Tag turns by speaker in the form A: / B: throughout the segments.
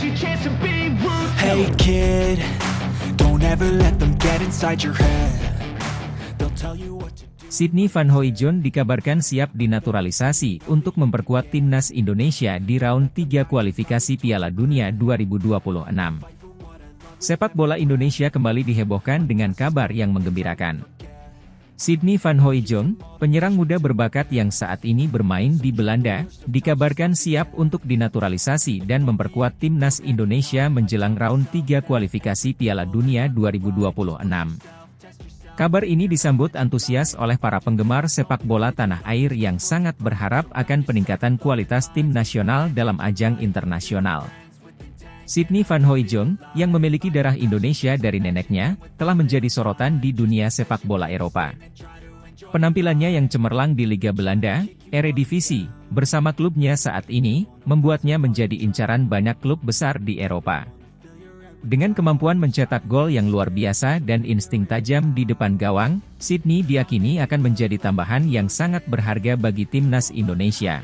A: Hey kid, don't ever let them get inside your head. They'll tell you what to do.
B: Sydney Van Hooijdonk dikabarkan siap dinaturalisasi untuk memperkuat timnas Indonesia di round 3 kualifikasi Piala Dunia 2026. Sepak bola Indonesia kembali dihebohkan dengan kabar yang menggembirakan. Sydney Van Hooijdonk, penyerang muda berbakat yang saat ini bermain di Belanda, dikabarkan siap untuk dinaturalisasi dan memperkuat timnas Indonesia menjelang round 3 kualifikasi Piala Dunia 2026. Kabar ini disambut antusias oleh para penggemar sepak bola tanah air yang sangat berharap akan peningkatan kualitas tim nasional dalam ajang internasional. Sydney Van Hooijdonk, yang memiliki darah Indonesia dari neneknya, telah menjadi sorotan di dunia sepak bola Eropa. Penampilannya yang cemerlang di Liga Belanda, Eredivisie, bersama klubnya saat ini, membuatnya menjadi incaran banyak klub besar di Eropa. Dengan kemampuan mencetak gol yang luar biasa dan insting tajam di depan gawang, Sydney diyakini akan menjadi tambahan yang sangat berharga bagi timnas Indonesia.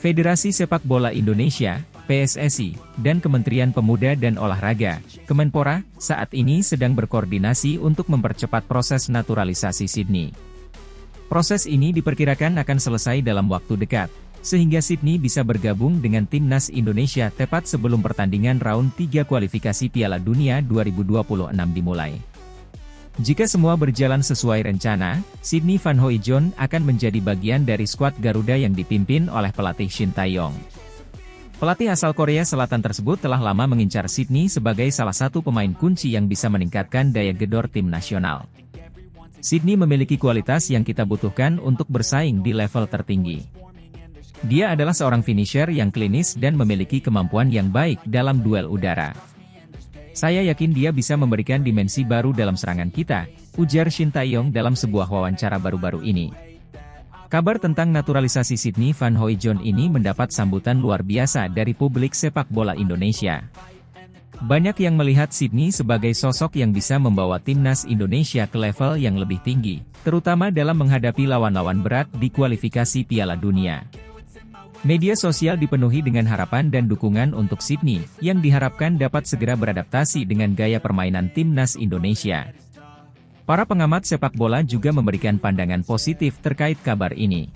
B: Federasi Sepak Bola Indonesia, PSSI, dan Kementerian Pemuda dan Olahraga, Kemenpora, saat ini sedang berkoordinasi untuk mempercepat proses naturalisasi Sydney. Proses ini diperkirakan akan selesai dalam waktu dekat, sehingga Sydney bisa bergabung dengan timnas Indonesia tepat sebelum pertandingan round 3 kualifikasi Piala Dunia 2026 dimulai. Jika semua berjalan sesuai rencana, Sydney Van Hooijdonk akan menjadi bagian dari skuad Garuda yang dipimpin oleh pelatih Shin Tae-yong. Pelatih asal Korea Selatan tersebut telah lama mengincar Sydney sebagai salah satu pemain kunci yang bisa meningkatkan daya gedor tim nasional. Sydney memiliki kualitas yang kita butuhkan untuk bersaing di level tertinggi. Dia adalah seorang finisher yang klinis dan memiliki kemampuan yang baik dalam duel udara. Saya yakin dia bisa memberikan dimensi baru dalam serangan kita, ujar Shin Tae-yong dalam sebuah wawancara baru-baru ini. Kabar tentang naturalisasi Sydney Van Hooijdonk ini mendapat sambutan luar biasa dari publik sepak bola Indonesia. Banyak yang melihat Sydney sebagai sosok yang bisa membawa timnas Indonesia ke level yang lebih tinggi, terutama dalam menghadapi lawan-lawan berat di kualifikasi Piala Dunia. Media sosial dipenuhi dengan harapan dan dukungan untuk Sydney, yang diharapkan dapat segera beradaptasi dengan gaya permainan timnas Indonesia. Para pengamat sepak bola juga memberikan pandangan positif terkait kabar ini.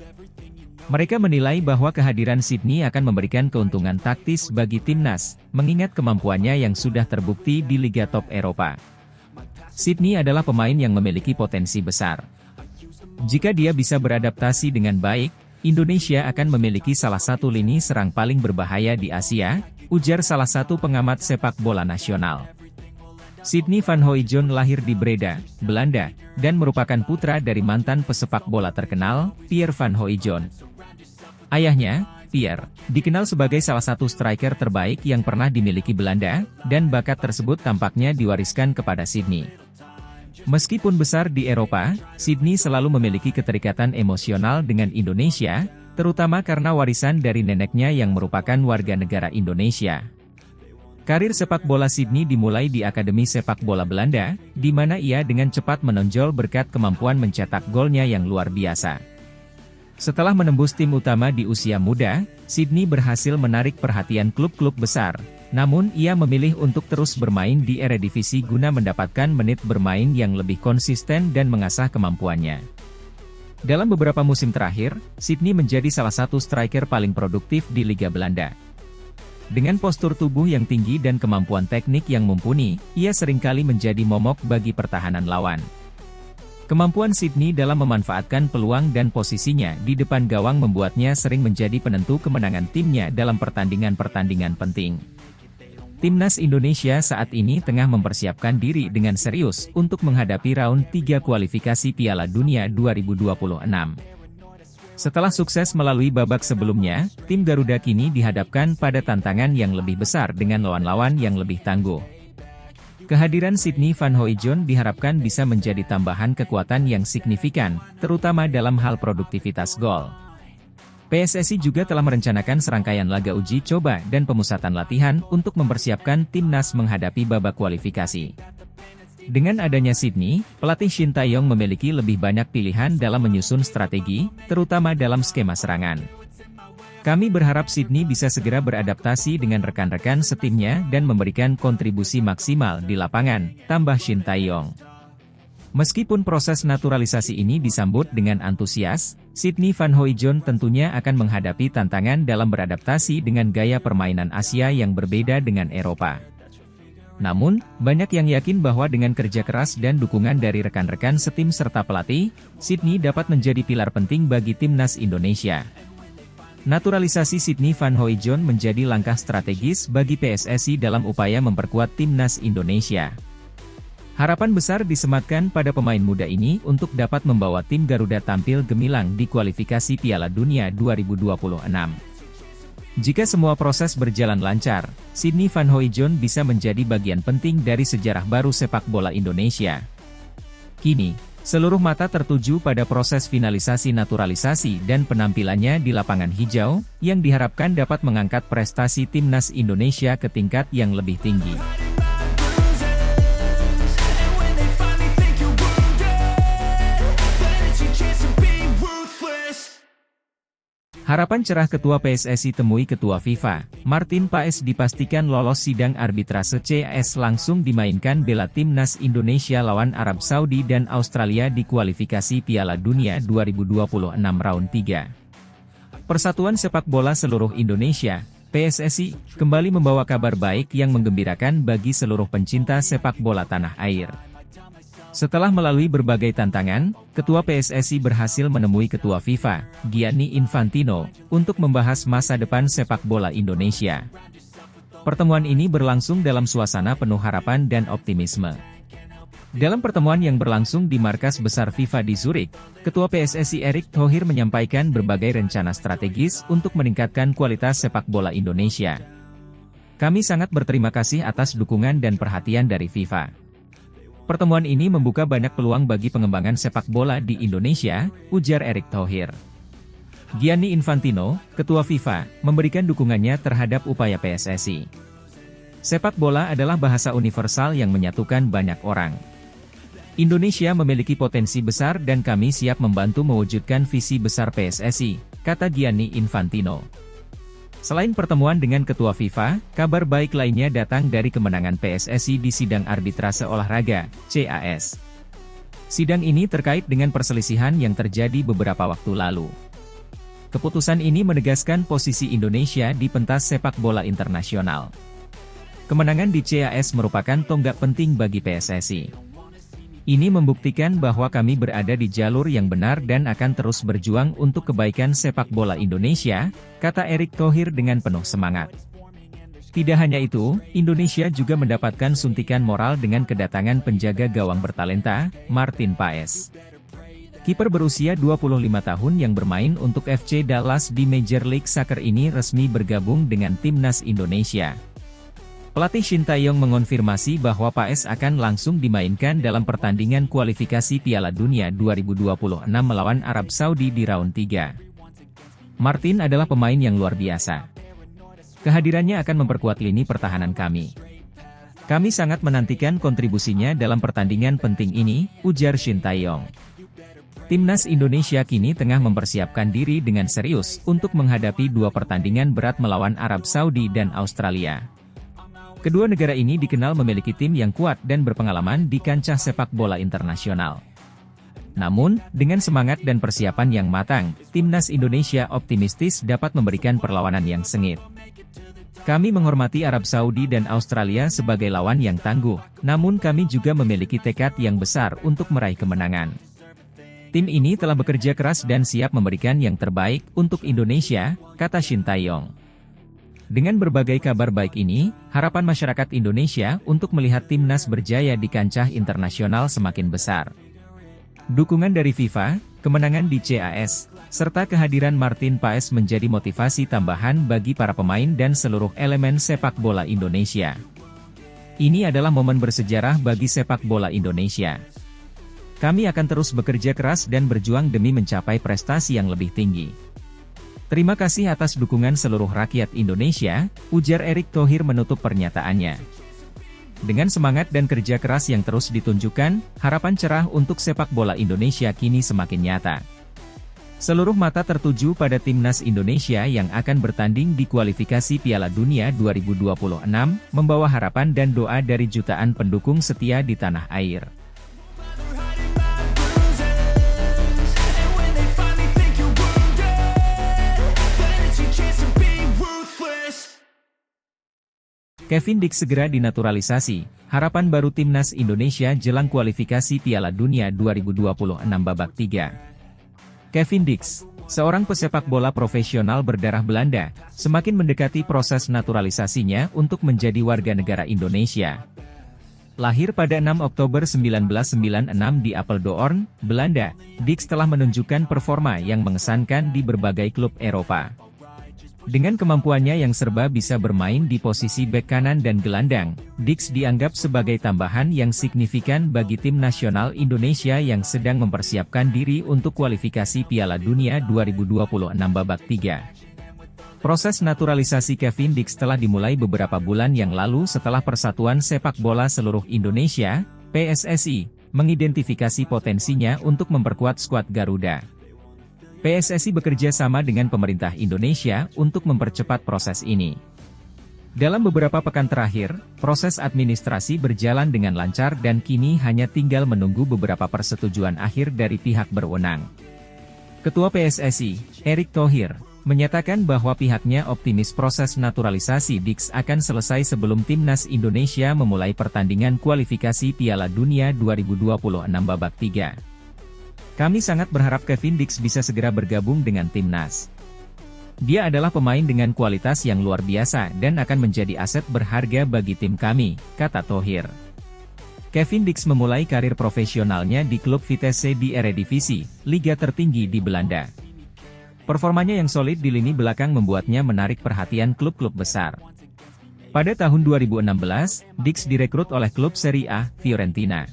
B: Mereka menilai bahwa kehadiran Sydney akan memberikan keuntungan taktis bagi timnas, mengingat kemampuannya yang sudah terbukti di Liga Top Eropa. Sydney adalah pemain yang memiliki potensi besar. Jika dia bisa beradaptasi dengan baik, Indonesia akan memiliki salah satu lini serang paling berbahaya di Asia, ujar salah satu pengamat sepak bola nasional. Sydney Van Hooijdonk lahir di Breda, Belanda, dan merupakan putra dari mantan pesepak bola terkenal, Pierre Van Hooijdonk. Ayahnya, Pierre, dikenal sebagai salah satu striker terbaik yang pernah dimiliki Belanda, dan bakat tersebut tampaknya diwariskan kepada Sydney. Meskipun besar di Eropa, Sydney selalu memiliki keterikatan emosional dengan Indonesia, terutama karena warisan dari neneknya yang merupakan warga negara Indonesia. Karir sepak bola Sydney dimulai di Akademi Sepak Bola Belanda, di mana ia dengan cepat menonjol berkat kemampuan mencetak golnya yang luar biasa. Setelah menembus tim utama di usia muda, Sydney berhasil menarik perhatian klub-klub besar, namun ia memilih untuk terus bermain di Eredivisie guna mendapatkan menit bermain yang lebih konsisten dan mengasah kemampuannya. Dalam beberapa musim terakhir, Sydney menjadi salah satu striker paling produktif di Liga Belanda. Dengan postur tubuh yang tinggi dan kemampuan teknik yang mumpuni, ia seringkali menjadi momok bagi pertahanan lawan. Kemampuan Sydney dalam memanfaatkan peluang dan posisinya di depan gawang membuatnya sering menjadi penentu kemenangan timnya dalam pertandingan-pertandingan penting. Timnas Indonesia saat ini tengah mempersiapkan diri dengan serius untuk menghadapi round 3 kualifikasi Piala Dunia 2026. Setelah sukses melalui babak sebelumnya, tim Garuda kini dihadapkan pada tantangan yang lebih besar dengan lawan-lawan yang lebih tangguh. Kehadiran Sydney Van Hooijdonk diharapkan bisa menjadi tambahan kekuatan yang signifikan, terutama dalam hal produktivitas gol. PSSI juga telah merencanakan serangkaian laga uji coba dan pemusatan latihan untuk mempersiapkan timnas menghadapi babak kualifikasi. Dengan adanya Sydney, pelatih Shin Tae-yong memiliki lebih banyak pilihan dalam menyusun strategi, terutama dalam skema serangan. Kami berharap Sydney bisa segera beradaptasi dengan rekan-rekan setimnya dan memberikan kontribusi maksimal di lapangan, tambah Shin Tae-yong. Meskipun proses naturalisasi ini disambut dengan antusias, Sydney Van Hooijdonk tentunya akan menghadapi tantangan dalam beradaptasi dengan gaya permainan Asia yang berbeda dengan Eropa. Namun, banyak yang yakin bahwa dengan kerja keras dan dukungan dari rekan-rekan setim serta pelatih, Sydney dapat menjadi pilar penting bagi timnas Indonesia. Naturalisasi Sydney Van Hooijdonk menjadi langkah strategis bagi PSSI dalam upaya memperkuat timnas Indonesia. Harapan besar disematkan pada pemain muda ini untuk dapat membawa tim Garuda tampil gemilang di kualifikasi Piala Dunia 2026. Jika semua proses berjalan lancar, Sydney Van Hooijdonk bisa menjadi bagian penting dari sejarah baru sepak bola Indonesia. Kini, seluruh mata tertuju pada proses finalisasi naturalisasi dan penampilannya di lapangan hijau, yang diharapkan dapat mengangkat prestasi timnas Indonesia ke tingkat yang lebih tinggi. Harapan cerah Ketua PSSI temui Ketua FIFA, Martin Paes dipastikan lolos sidang arbitrase CAS langsung dimainkan bela timnas Indonesia lawan Arab Saudi dan Australia di kualifikasi Piala Dunia 2026 round 3. Persatuan Sepak Bola Seluruh Indonesia, PSSI, kembali membawa kabar baik yang menggembirakan bagi seluruh pencinta sepak bola tanah air. Setelah melalui berbagai tantangan, Ketua PSSI berhasil menemui Ketua FIFA, Gianni Infantino, untuk membahas masa depan sepak bola Indonesia. Pertemuan ini berlangsung dalam suasana penuh harapan dan optimisme. Dalam pertemuan yang berlangsung di markas besar FIFA di Zurich, Ketua PSSI Erick Thohir menyampaikan berbagai rencana strategis untuk meningkatkan kualitas sepak bola Indonesia. Kami sangat berterima kasih atas dukungan dan perhatian dari FIFA. Pertemuan ini membuka banyak peluang bagi pengembangan sepak bola di Indonesia, ujar Erick Thohir. Gianni Infantino, Ketua FIFA, memberikan dukungannya terhadap upaya PSSI. Sepak bola adalah bahasa universal yang menyatukan banyak orang. Indonesia memiliki potensi besar dan kami siap membantu mewujudkan visi besar PSSI, kata Gianni Infantino. Selain pertemuan dengan Ketua FIFA, kabar baik lainnya datang dari kemenangan PSSI di sidang arbitrase olahraga, CAS. Sidang ini terkait dengan perselisihan yang terjadi beberapa waktu lalu. Keputusan ini menegaskan posisi Indonesia di pentas sepak bola internasional. Kemenangan di CAS merupakan tonggak penting bagi PSSI. Ini membuktikan bahwa kami berada di jalur yang benar dan akan terus berjuang untuk kebaikan sepak bola Indonesia, kata Erick Thohir dengan penuh semangat. Tidak hanya itu, Indonesia juga mendapatkan suntikan moral dengan kedatangan penjaga gawang bertalenta, Martin Paes. Kiper berusia 25 tahun yang bermain untuk FC Dallas di Major League Soccer ini resmi bergabung dengan timnas Indonesia. Pelatih Shin Tae-yong mengonfirmasi bahwa Paes akan langsung dimainkan dalam pertandingan kualifikasi Piala Dunia 2026 melawan Arab Saudi di round 3. Martin adalah pemain yang luar biasa. Kehadirannya akan memperkuat lini pertahanan kami. Kami sangat menantikan kontribusinya dalam pertandingan penting ini, ujar Shin Tae-yong. Timnas Indonesia kini tengah mempersiapkan diri dengan serius untuk menghadapi dua pertandingan berat melawan Arab Saudi dan Australia. Kedua negara ini dikenal memiliki tim yang kuat dan berpengalaman di kancah sepak bola internasional. Namun, dengan semangat dan persiapan yang matang, timnas Indonesia optimistis dapat memberikan perlawanan yang sengit. Kami menghormati Arab Saudi dan Australia sebagai lawan yang tangguh, namun kami juga memiliki tekad yang besar untuk meraih kemenangan. Tim ini telah bekerja keras dan siap memberikan yang terbaik untuk Indonesia, kata Shin Tae-yong. Dengan berbagai kabar baik ini, harapan masyarakat Indonesia untuk melihat timnas berjaya di kancah internasional semakin besar. Dukungan dari FIFA, kemenangan di CAS, serta kehadiran Martin Paes menjadi motivasi tambahan bagi para pemain dan seluruh elemen sepak bola Indonesia. Ini adalah momen bersejarah bagi sepak bola Indonesia. Kami akan terus bekerja keras dan berjuang demi mencapai prestasi yang lebih tinggi. Terima kasih atas dukungan seluruh rakyat Indonesia, ujar Erick Thohir menutup pernyataannya. Dengan semangat dan kerja keras yang terus ditunjukkan, harapan cerah untuk sepak bola Indonesia kini semakin nyata. Seluruh mata tertuju pada timnas Indonesia yang akan bertanding di kualifikasi Piala Dunia 2026, membawa harapan dan doa dari jutaan pendukung setia di tanah air. Kevin Dix segera dinaturalisasi, harapan baru timnas Indonesia jelang kualifikasi Piala Dunia 2026 babak 3. Kevin Dix, seorang pesepak bola profesional berdarah Belanda, semakin mendekati proses naturalisasinya untuk menjadi warga negara Indonesia. Lahir pada 6 Oktober 1996 di Apeldoorn, Belanda, Dix telah menunjukkan performa yang mengesankan di berbagai klub Eropa. Dengan kemampuannya yang serba bisa bermain di posisi bek kanan dan gelandang, Dix dianggap sebagai tambahan yang signifikan bagi tim nasional Indonesia yang sedang mempersiapkan diri untuk kualifikasi Piala Dunia 2026 babak 3. Proses naturalisasi Kevin Dix telah dimulai beberapa bulan yang lalu setelah Persatuan Sepak Bola Seluruh Indonesia, PSSI, mengidentifikasi potensinya untuk memperkuat skuad Garuda. PSSI bekerja sama dengan pemerintah Indonesia untuk mempercepat proses ini. Dalam beberapa pekan terakhir, proses administrasi berjalan dengan lancar dan kini hanya tinggal menunggu beberapa persetujuan akhir dari pihak berwenang. Ketua PSSI, Erick Thohir, menyatakan bahwa pihaknya optimis proses naturalisasi Dix akan selesai sebelum timnas Indonesia memulai pertandingan kualifikasi Piala Dunia 2026 babak 3. Kami sangat berharap Kevin Dix bisa segera bergabung dengan timnas. Dia adalah pemain dengan kualitas yang luar biasa dan akan menjadi aset berharga bagi tim kami, kata Thohir. Kevin Dix memulai karir profesionalnya di klub Vitesse di Eredivisie, liga tertinggi di Belanda. Performanya yang solid di lini belakang membuatnya menarik perhatian klub-klub besar. Pada tahun 2016, Dix direkrut oleh klub Serie A, Fiorentina.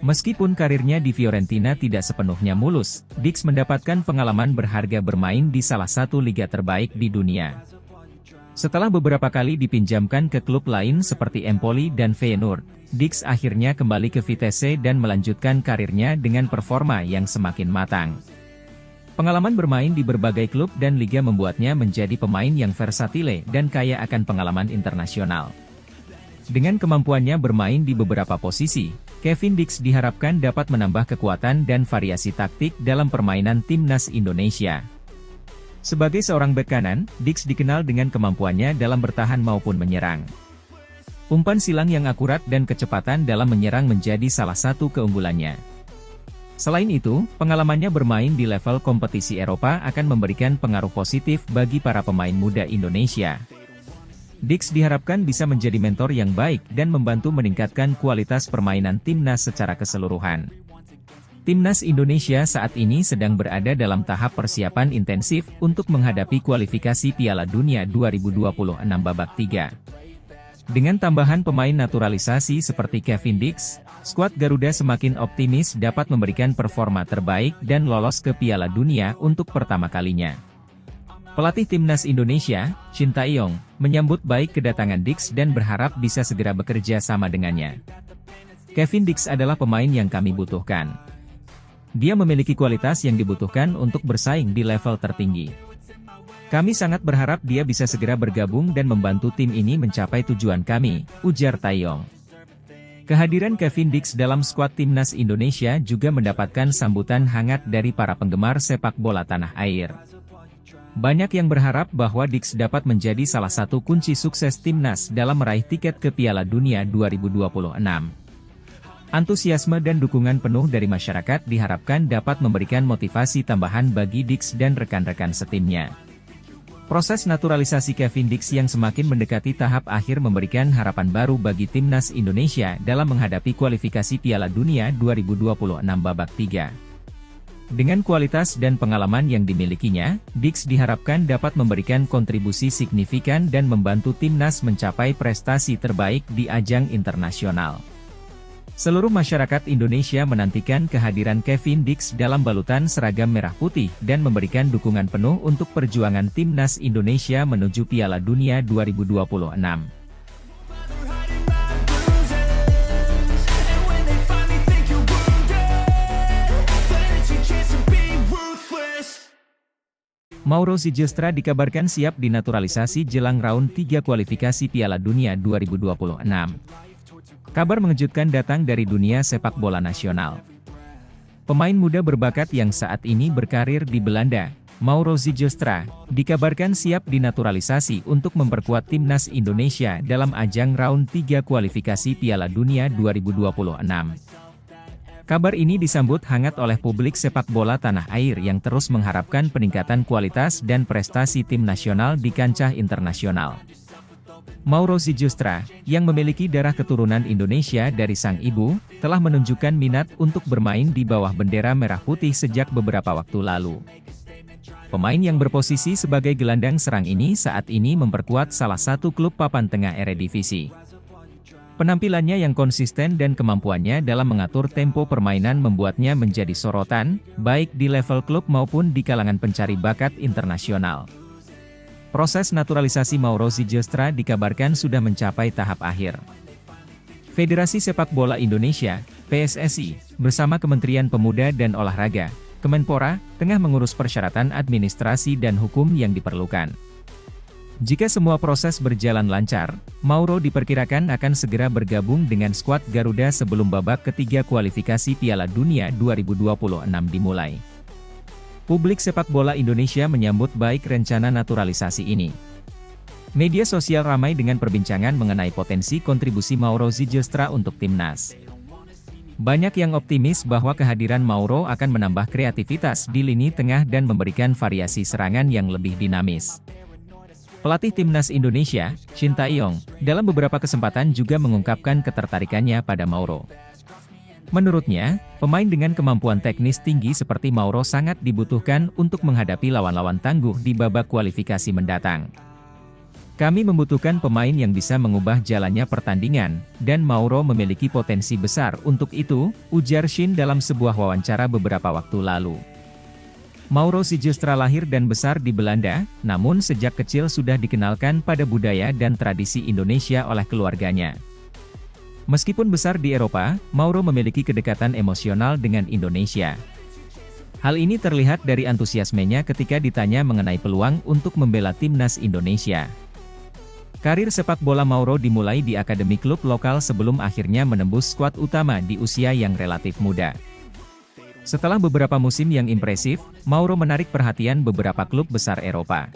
B: Meskipun karirnya di Fiorentina tidak sepenuhnya mulus, Dix mendapatkan pengalaman berharga bermain di salah satu liga terbaik di dunia. Setelah beberapa kali dipinjamkan ke klub lain seperti Empoli dan Feyenoord, Dix akhirnya kembali ke Vitesse dan melanjutkan karirnya dengan performa yang semakin matang. Pengalaman bermain di berbagai klub dan liga membuatnya menjadi pemain yang versatile dan kaya akan pengalaman internasional. Dengan kemampuannya bermain di beberapa posisi, Kevin Dix diharapkan dapat menambah kekuatan dan variasi taktik dalam permainan timnas Indonesia. Sebagai seorang bek kanan, Dix dikenal dengan kemampuannya dalam bertahan maupun menyerang. Umpan silang yang akurat dan kecepatan dalam menyerang menjadi salah satu keunggulannya. Selain itu, pengalamannya bermain di level kompetisi Eropa akan memberikan pengaruh positif bagi para pemain muda Indonesia. Dix diharapkan bisa menjadi mentor yang baik dan membantu meningkatkan kualitas permainan timnas secara keseluruhan. Timnas Indonesia saat ini sedang berada dalam tahap persiapan intensif untuk menghadapi kualifikasi Piala Dunia 2026 babak 3. Dengan tambahan pemain naturalisasi seperti Kevin Dix, skuad Garuda semakin optimis dapat memberikan performa terbaik dan lolos ke Piala Dunia untuk pertama kalinya. Pelatih timnas Indonesia, Shin Tae-yong, menyambut baik kedatangan Dix dan berharap bisa segera bekerja sama dengannya. Kevin Dix adalah pemain yang kami butuhkan. Dia memiliki kualitas yang dibutuhkan untuk bersaing di level tertinggi. Kami sangat berharap dia bisa segera bergabung dan membantu tim ini mencapai tujuan kami, ujar Tae-yong. Kehadiran Kevin Dix dalam skuad timnas Indonesia juga mendapatkan sambutan hangat dari para penggemar sepak bola tanah air. Banyak yang berharap bahwa Dix dapat menjadi salah satu kunci sukses timnas dalam meraih tiket ke Piala Dunia 2026. Antusiasme dan dukungan penuh dari masyarakat diharapkan dapat memberikan motivasi tambahan bagi Dix dan rekan-rekan setimnya. Proses naturalisasi Kevin Dix yang semakin mendekati tahap akhir memberikan harapan baru bagi timnas Indonesia dalam menghadapi kualifikasi Piala Dunia 2026 babak 3. Dengan kualitas dan pengalaman yang dimilikinya, Dix diharapkan dapat memberikan kontribusi signifikan dan membantu timnas mencapai prestasi terbaik di ajang internasional. Seluruh masyarakat Indonesia menantikan kehadiran Kevin Dix dalam balutan seragam merah putih dan memberikan dukungan penuh untuk perjuangan timnas Indonesia menuju Piala Dunia 2026. Mauro Ziljestra dikabarkan siap dinaturalisasi jelang round 3 kualifikasi Piala Dunia 2026. Kabar mengejutkan datang dari dunia sepak bola nasional. Pemain muda berbakat yang saat ini berkarir di Belanda, Mauro Ziljestra, dikabarkan siap dinaturalisasi untuk memperkuat timnas Indonesia dalam ajang round 3 kualifikasi Piala Dunia 2026. Kabar ini disambut hangat oleh publik sepak bola tanah air yang terus mengharapkan peningkatan kualitas dan prestasi tim nasional di kancah internasional. Mauro Ziljestra, yang memiliki darah keturunan Indonesia dari sang ibu, telah menunjukkan minat untuk bermain di bawah bendera merah putih sejak beberapa waktu lalu. Pemain yang berposisi sebagai gelandang serang ini saat ini memperkuat salah satu klub papan tengah Eredivisie. Penampilannya yang konsisten dan kemampuannya dalam mengatur tempo permainan membuatnya menjadi sorotan, baik di level klub maupun di kalangan pencari bakat internasional. Proses naturalisasi Mauro Ziljestra dikabarkan sudah mencapai tahap akhir. Federasi Sepak Bola Indonesia, PSSI, bersama Kementerian Pemuda dan Olahraga, Kemenpora, tengah mengurus persyaratan administrasi dan hukum yang diperlukan. Jika semua proses berjalan lancar, Mauro diperkirakan akan segera bergabung dengan skuad Garuda sebelum babak ketiga kualifikasi Piala Dunia 2026 dimulai. Publik sepak bola Indonesia menyambut baik rencana naturalisasi ini. Media sosial ramai dengan perbincangan mengenai potensi kontribusi Mauro Ziljestra untuk timnas. Banyak yang optimis bahwa kehadiran Mauro akan menambah kreativitas di lini tengah dan memberikan variasi serangan yang lebih dinamis. Pelatih timnas Indonesia, Shin Tae-yong, dalam beberapa kesempatan juga mengungkapkan ketertarikannya pada Mauro. Menurutnya, pemain dengan kemampuan teknis tinggi seperti Mauro sangat dibutuhkan untuk menghadapi lawan-lawan tangguh di babak kualifikasi mendatang. Kami membutuhkan pemain yang bisa mengubah jalannya pertandingan, dan Mauro memiliki potensi besar untuk itu, ujar Shin dalam sebuah wawancara beberapa waktu lalu. Mauro Ziljestra lahir dan besar di Belanda, namun sejak kecil sudah dikenalkan pada budaya dan tradisi Indonesia oleh keluarganya. Meskipun besar di Eropa, Mauro memiliki kedekatan emosional dengan Indonesia. Hal ini terlihat dari antusiasmenya ketika ditanya mengenai peluang untuk membela timnas Indonesia. Karir sepak bola Mauro dimulai di akademi klub lokal sebelum akhirnya menembus skuad utama di usia yang relatif muda. Setelah beberapa musim yang impresif, Mauro menarik perhatian beberapa klub besar Eropa.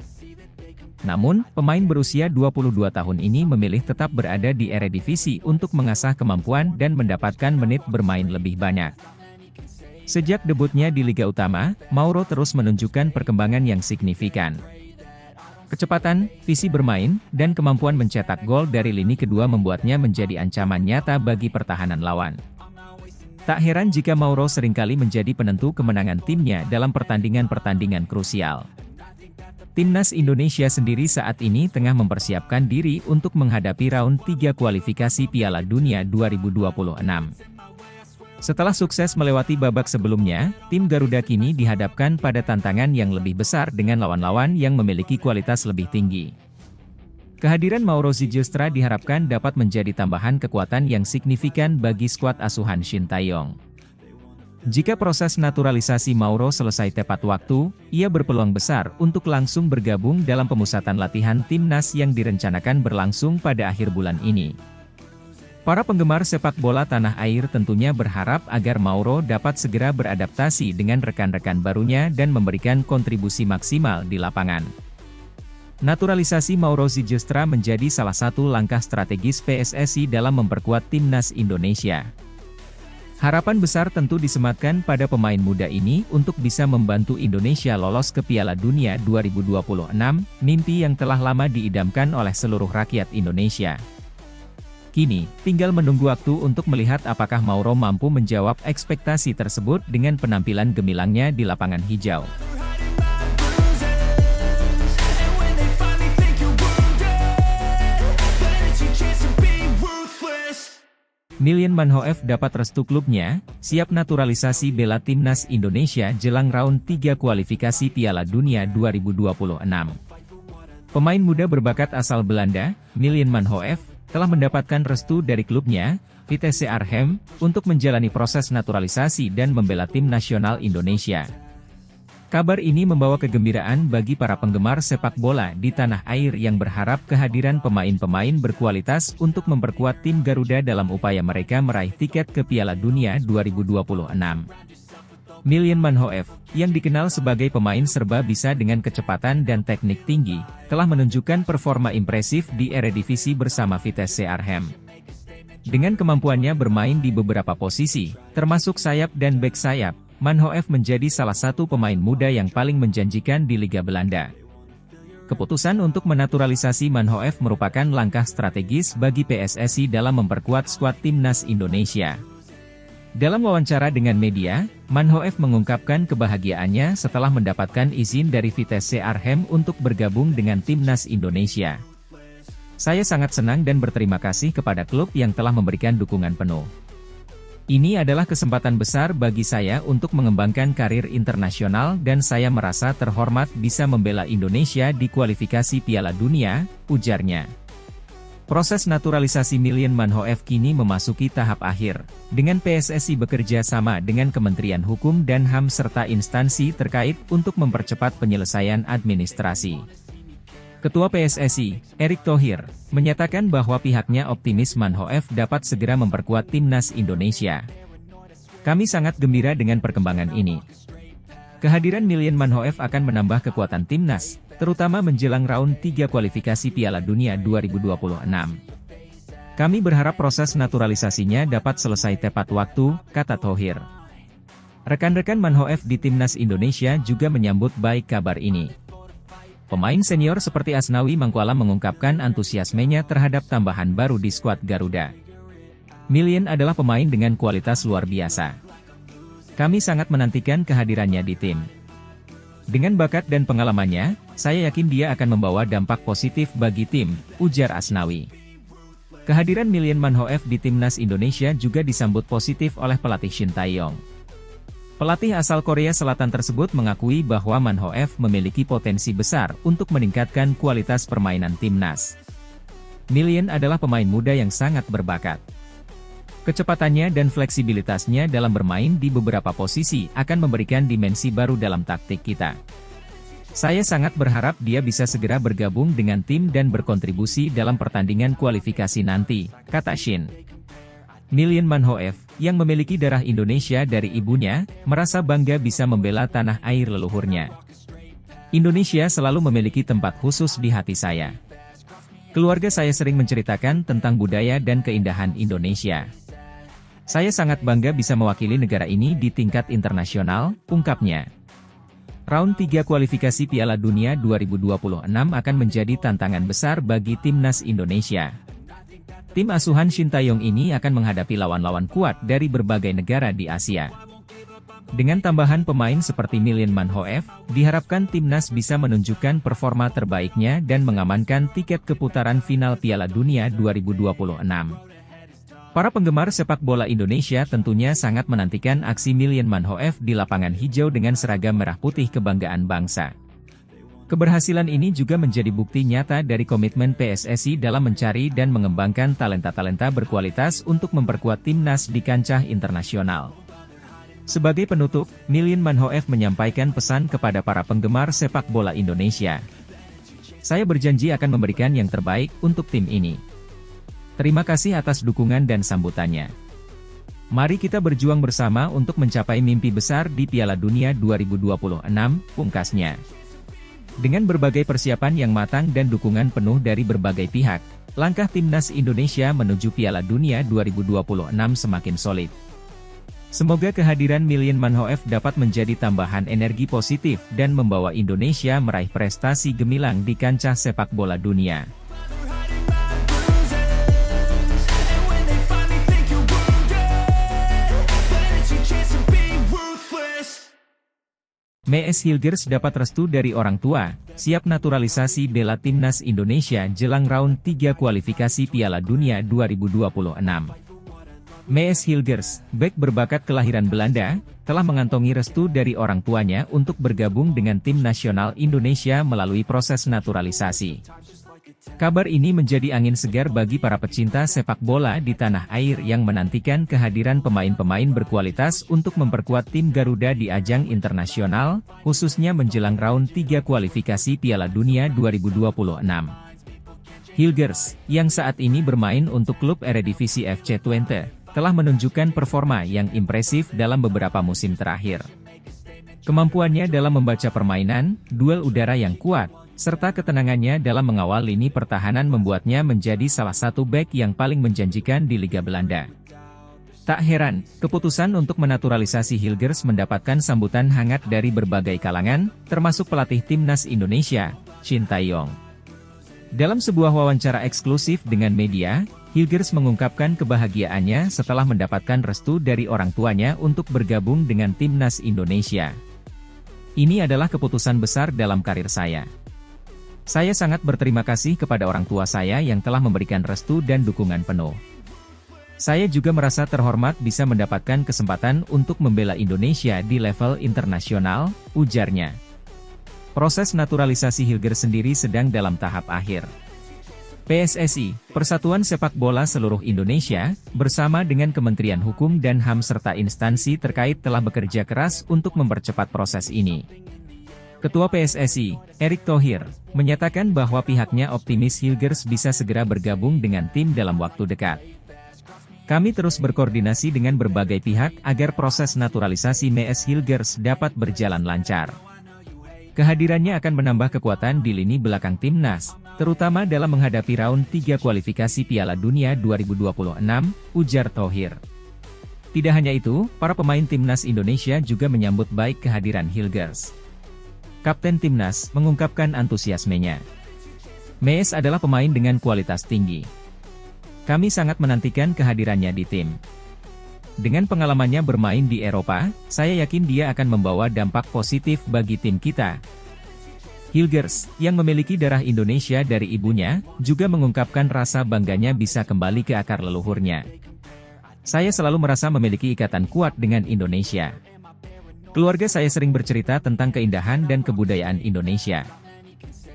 B: Namun, pemain berusia 22 tahun ini memilih tetap berada di Eredivisie untuk mengasah kemampuan dan mendapatkan menit bermain lebih banyak. Sejak debutnya di Liga Utama, Mauro terus menunjukkan perkembangan yang signifikan. Kecepatan, visi bermain, dan kemampuan mencetak gol dari lini kedua membuatnya menjadi ancaman nyata bagi pertahanan lawan. Tak heran jika Mauro seringkali menjadi penentu kemenangan timnya dalam pertandingan-pertandingan krusial. Timnas Indonesia sendiri saat ini tengah mempersiapkan diri untuk menghadapi round 3 kualifikasi Piala Dunia 2026. Setelah sukses melewati babak sebelumnya, tim Garuda kini dihadapkan pada tantangan yang lebih besar dengan lawan-lawan yang memiliki kualitas lebih tinggi. Kehadiran Mauro Ziljestra diharapkan dapat menjadi tambahan kekuatan yang signifikan bagi skuad asuhan Shin Tae-yong. Jika proses naturalisasi Mauro selesai tepat waktu, ia berpeluang besar untuk langsung bergabung dalam pemusatan latihan timnas yang direncanakan berlangsung pada akhir bulan ini. Para penggemar sepak bola tanah air tentunya berharap agar Mauro dapat segera beradaptasi dengan rekan-rekan barunya dan memberikan kontribusi maksimal di lapangan. Naturalisasi Mauro Ziljestra menjadi salah satu langkah strategis PSSI dalam memperkuat timnas Indonesia. Harapan besar tentu disematkan pada pemain muda ini untuk bisa membantu Indonesia lolos ke Piala Dunia 2026, mimpi yang telah lama diidamkan oleh seluruh rakyat Indonesia. Kini, tinggal menunggu waktu untuk melihat apakah Mauro mampu menjawab ekspektasi tersebut dengan penampilan gemilangnya di lapangan hijau. Milian Manhoef dapat restu klubnya, siap naturalisasi bela timnas Indonesia jelang round 3 kualifikasi Piala Dunia 2026. Pemain muda berbakat asal Belanda, Milian Manhoef, telah mendapatkan restu dari klubnya, Vitesse Arnhem, untuk menjalani proses naturalisasi dan membela tim nasional Indonesia. Kabar ini membawa kegembiraan bagi para penggemar sepak bola di tanah air yang berharap kehadiran pemain-pemain berkualitas untuk memperkuat tim Garuda dalam upaya mereka meraih tiket ke Piala Dunia 2026. Milian Manhoef, yang dikenal sebagai pemain serba bisa dengan kecepatan dan teknik tinggi, telah menunjukkan performa impresif di Eredivisie bersama Vitesse Arnhem. Dengan kemampuannya bermain di beberapa posisi, termasuk sayap dan bek sayap, Manhoef menjadi salah satu pemain muda yang paling menjanjikan di Liga Belanda. Keputusan untuk menaturalisasi Manhoef merupakan langkah strategis bagi PSSI dalam memperkuat skuad timnas Indonesia. Dalam wawancara dengan media, Manhoef mengungkapkan kebahagiaannya setelah mendapatkan izin dari Vitesse Arnhem untuk bergabung dengan timnas Indonesia. Saya sangat senang dan berterima kasih kepada klub yang telah memberikan dukungan penuh. Ini adalah kesempatan besar bagi saya untuk mengembangkan karir internasional dan saya merasa terhormat bisa membela Indonesia di kualifikasi Piala Dunia, ujarnya. Proses naturalisasi Milian Manhoef kini memasuki tahap akhir, dengan PSSI bekerja sama dengan Kementerian Hukum dan HAM serta instansi terkait untuk mempercepat penyelesaian administrasi. Ketua PSSI, Erick Thohir, menyatakan bahwa pihaknya optimis Manhoef dapat segera memperkuat timnas Indonesia. Kami sangat gembira dengan perkembangan ini. Kehadiran Milian Manhoef akan menambah kekuatan timnas, terutama menjelang round 3 kualifikasi Piala Dunia 2026. Kami berharap proses naturalisasinya dapat selesai tepat waktu, kata Thohir. Rekan-rekan Manhoef di timnas Indonesia juga menyambut baik kabar ini. Pemain senior seperti Asnawi Mangkualam mengungkapkan antusiasmenya terhadap tambahan baru di skuad Garuda. Milian adalah pemain dengan kualitas luar biasa. Kami sangat menantikan kehadirannya di tim. Dengan bakat dan pengalamannya, saya yakin dia akan membawa dampak positif bagi tim, ujar Asnawi. Kehadiran Milian Manhoef di timnas Indonesia juga disambut positif oleh pelatih Shin Tae-yong. Pelatih asal Korea Selatan tersebut mengakui bahwa Manhoef memiliki potensi besar untuk meningkatkan kualitas permainan timnas. Milian adalah pemain muda yang sangat berbakat. Kecepatannya dan fleksibilitasnya dalam bermain di beberapa posisi akan memberikan dimensi baru dalam taktik kita. Saya sangat berharap dia bisa segera bergabung dengan tim dan berkontribusi dalam pertandingan kualifikasi nanti, kata Shin. Milian Manhoef, yang memiliki darah Indonesia dari ibunya, merasa bangga bisa membela tanah air leluhurnya. Indonesia selalu memiliki tempat khusus di hati saya. Keluarga saya sering menceritakan tentang budaya dan keindahan Indonesia. Saya sangat bangga bisa mewakili negara ini di tingkat internasional, ungkapnya. Round 3 kualifikasi Piala Dunia 2026 akan menjadi tantangan besar bagi timnas Indonesia. Tim asuhan Shin Tae-yong ini akan menghadapi lawan-lawan kuat dari berbagai negara di Asia. Dengan tambahan pemain seperti Milian Manhoef, diharapkan timnas bisa menunjukkan performa terbaiknya dan mengamankan tiket ke putaran final Piala Dunia 2026. Para penggemar sepak bola Indonesia tentunya sangat menantikan aksi Milian Manhoef di lapangan hijau dengan seragam merah putih kebanggaan bangsa. Keberhasilan ini juga menjadi bukti nyata dari komitmen PSSI dalam mencari dan mengembangkan talenta-talenta berkualitas untuk memperkuat timnas di kancah internasional. Sebagai penutup, Milian Manhoef menyampaikan pesan kepada para penggemar sepak bola Indonesia. Saya berjanji akan memberikan yang terbaik untuk tim ini. Terima kasih atas dukungan dan sambutannya. Mari kita berjuang bersama untuk mencapai mimpi besar di Piala Dunia 2026, pungkasnya. Dengan berbagai persiapan yang matang dan dukungan penuh dari berbagai pihak, langkah timnas Indonesia menuju Piala Dunia 2026 semakin solid. Semoga kehadiran Milian Manhoef dapat menjadi tambahan energi positif dan membawa Indonesia meraih prestasi gemilang di kancah sepak bola dunia. Mees Hilgers dapat restu dari orang tua, siap naturalisasi bela timnas Indonesia jelang round 3 kualifikasi Piala Dunia 2026. Mees Hilgers, bek berbakat kelahiran Belanda, telah mengantongi restu dari orang tuanya untuk bergabung dengan tim nasional Indonesia melalui proses naturalisasi. Kabar ini menjadi angin segar bagi para pecinta sepak bola di tanah air yang menantikan kehadiran pemain-pemain berkualitas untuk memperkuat tim Garuda di ajang internasional, khususnya menjelang round 3 kualifikasi Piala Dunia 2026. Hilgers, yang saat ini bermain untuk klub Eredivisie FC Twente, telah menunjukkan performa yang impresif dalam beberapa musim terakhir. Kemampuannya dalam membaca permainan, duel udara yang kuat, serta ketenangannya dalam mengawal lini pertahanan membuatnya menjadi salah satu bek yang paling menjanjikan di Liga Belanda. Tak heran, keputusan untuk menaturalisasi Hilgers mendapatkan sambutan hangat dari berbagai kalangan, termasuk pelatih timnas Indonesia, Shin Tae-yong. Dalam sebuah wawancara eksklusif dengan media, Hilgers mengungkapkan kebahagiaannya setelah mendapatkan restu dari orang tuanya untuk bergabung dengan timnas Indonesia. Ini adalah keputusan besar dalam karir saya. Saya sangat berterima kasih kepada orang tua saya yang telah memberikan restu dan dukungan penuh. Saya juga merasa terhormat bisa mendapatkan kesempatan untuk membela Indonesia di level internasional, ujarnya. Proses naturalisasi Hilgers sendiri sedang dalam tahap akhir. PSSI, Persatuan Sepak Bola Seluruh Indonesia, bersama dengan Kementerian Hukum dan HAM serta instansi terkait telah bekerja keras untuk mempercepat proses ini. Ketua PSSI, Erick Thohir, menyatakan bahwa pihaknya optimis Hilgers bisa segera bergabung dengan tim dalam waktu dekat. Kami terus berkoordinasi dengan berbagai pihak agar proses naturalisasi M.S. Hilgers dapat berjalan lancar. Kehadirannya akan menambah kekuatan di lini belakang timnas, terutama dalam menghadapi round 3 kualifikasi Piala Dunia 2026, ujar Thohir. Tidak hanya itu, para pemain timnas Indonesia juga menyambut baik kehadiran Hilgers. Kapten timnas mengungkapkan antusiasmenya. M.S. adalah pemain dengan kualitas tinggi. Kami sangat menantikan kehadirannya di tim. Dengan pengalamannya bermain di Eropa, saya yakin dia akan membawa dampak positif bagi tim kita. Hilgers, yang memiliki darah Indonesia dari ibunya, juga mengungkapkan rasa bangganya bisa kembali ke akar leluhurnya. Saya selalu merasa memiliki ikatan kuat dengan Indonesia. Keluarga saya sering bercerita tentang keindahan dan kebudayaan Indonesia.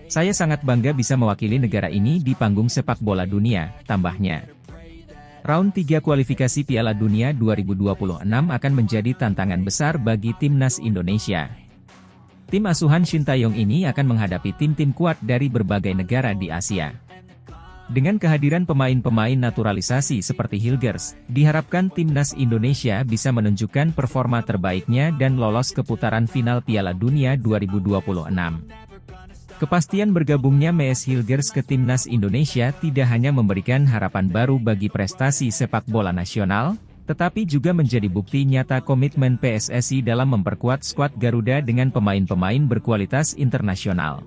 B: Saya sangat bangga bisa mewakili negara ini di panggung sepak bola dunia, tambahnya. Round 3 kualifikasi Piala Dunia 2026 akan menjadi tantangan besar bagi timnas Indonesia. Tim asuhan Shin Tae-yong ini akan menghadapi tim-tim kuat dari berbagai negara di Asia. Dengan kehadiran pemain-pemain naturalisasi seperti Hilgers, diharapkan timnas Indonesia bisa menunjukkan performa terbaiknya dan lolos ke putaran final Piala Dunia 2026. Kepastian bergabungnya M.S. Hilgers ke timnas Indonesia tidak hanya memberikan harapan baru bagi prestasi sepak bola nasional, tetapi juga menjadi bukti nyata komitmen PSSI dalam memperkuat skuad Garuda dengan pemain-pemain berkualitas internasional.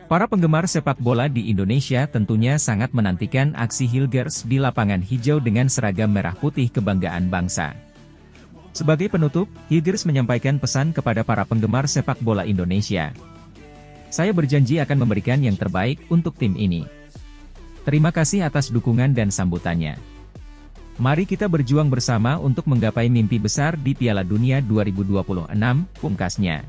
B: Para penggemar sepak bola di Indonesia tentunya sangat menantikan aksi Hilgers di lapangan hijau dengan seragam merah putih kebanggaan bangsa. Sebagai penutup, Hilgers menyampaikan pesan kepada para penggemar sepak bola Indonesia. Saya berjanji akan memberikan yang terbaik untuk tim ini. Terima kasih atas dukungan dan sambutannya. Mari kita berjuang bersama untuk menggapai mimpi besar di Piala Dunia 2026, pungkasnya.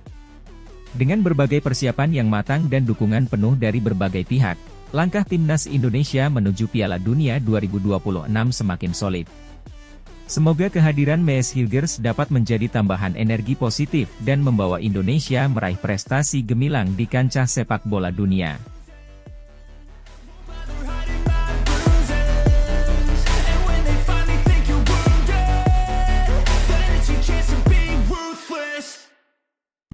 B: Dengan berbagai persiapan yang matang dan dukungan penuh dari berbagai pihak, langkah timnas Indonesia menuju Piala Dunia 2026 semakin solid. Semoga kehadiran M.S. Hilgers dapat menjadi tambahan energi positif dan membawa Indonesia meraih prestasi gemilang di kancah sepak bola dunia.